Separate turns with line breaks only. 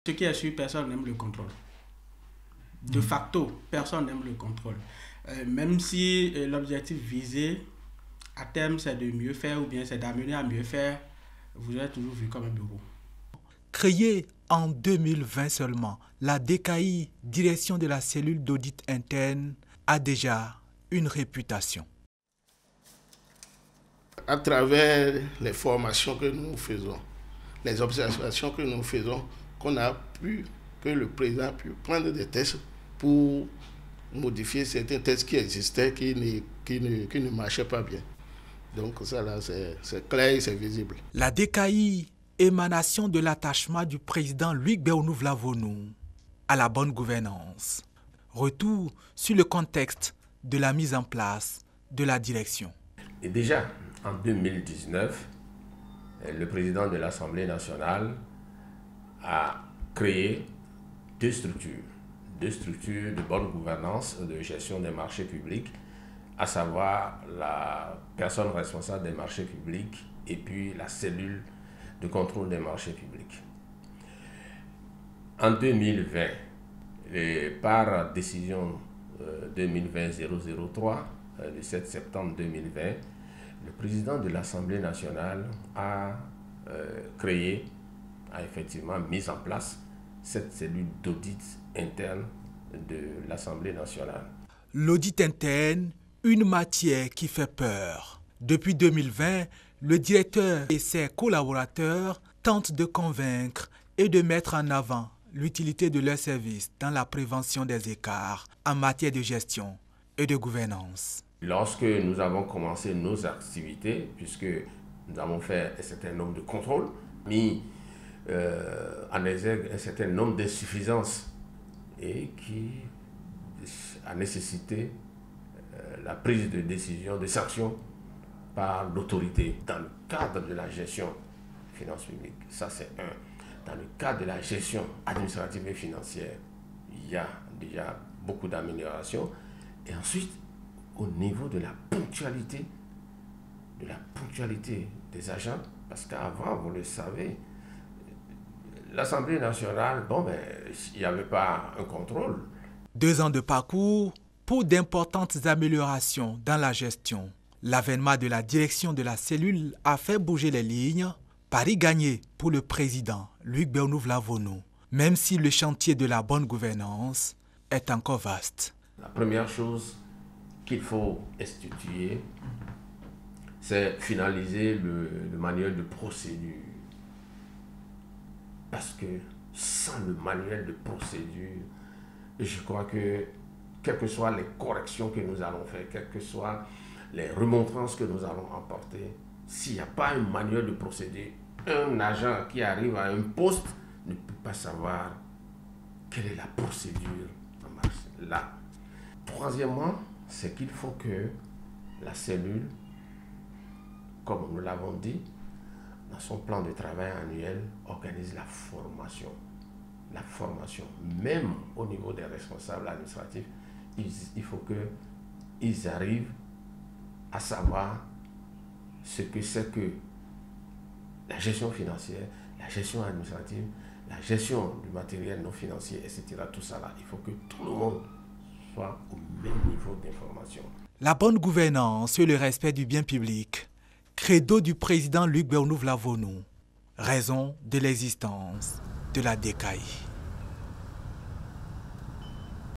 Ce qui est sûr, personne n'aime le contrôle. De facto, personne n'aime le contrôle. Même si l'objectif visé, à terme, c'est de mieux faire ou bien c'est d'amener à mieux faire, vous êtes toujours vu comme un bureau.
Créée en 2020 seulement, la DKI, Direction de la cellule d'audit interne, a déjà une réputation.
À travers les formations que nous faisons, les observations que nous faisons, que le président a pu prendre des tests pour modifier certains tests qui existaient, qui ne marchaient pas bien. Donc ça là, c'est clair et c'est visible.
La DKI, émanation de l'attachement du président Luc Béhounouf-Lavonou à la bonne gouvernance. Retour sur le contexte de la mise en place de la direction.
Et déjà, en 2019, le président de l'Assemblée nationale a créé deux structures de bonne gouvernance de gestion des marchés publics, à savoir la personne responsable des marchés publics et puis la cellule de contrôle des marchés publics. En 2020, par décision 2020-003 du 7 septembre 2020, le président de l'Assemblée nationale a effectivement mis en place cette cellule d'audit interne de l'Assemblée nationale.
L'audit interne, une matière qui fait peur. Depuis 2020, le directeur et ses collaborateurs tentent de convaincre et de mettre en avant l'utilité de leurs services dans la prévention des écarts en matière de gestion et de gouvernance.
Lorsque nous avons commencé nos activités, puisque nous avons fait un certain nombre de contrôles, mis en exergue un certain nombre d'insuffisances et qui a nécessité la prise de décision, de sanctions par l'autorité dans le cadre de la gestion des finances publiques. Ça, c'est un. Dans le cadre de la gestion administrative et financière, il y a déjà beaucoup d'améliorations. Et ensuite, au niveau de la ponctualité des agents, parce qu'avant, vous le savez, l'Assemblée nationale, il n'y avait pas un contrôle.
2 ans de parcours pour d'importantes améliorations dans la gestion. L'avènement de la direction de la cellule a fait bouger les lignes. Pari gagné pour le président Luc Béhounouf-Lavonou, même si le chantier de la bonne gouvernance est encore vaste.
La première chose qu'il faut instituer, c'est finaliser le manuel de procédure. Parce que sans le manuel de procédure, je crois que quelles que soient les corrections que nous allons faire, quelles que soient les remontrances que nous allons apporter, s'il n'y a pas un manuel de procédure, un agent qui arrive à un poste ne peut pas savoir quelle est la procédure en marche là. Troisièmement, c'est qu'il faut que la cellule, comme nous l'avons dit, dans son plan de travail annuel, organise la formation. La formation, même au niveau des responsables administratifs, il faut qu'ils arrivent à savoir ce que c'est que la gestion financière, la gestion administrative, la gestion du matériel non financier, etc. Tout ça là, il faut que tout le monde soit au même niveau d'information.
La bonne gouvernance et le respect du bien public, credo du président Luc Béhounouf-Lavonou, raison de l'existence de la DKI.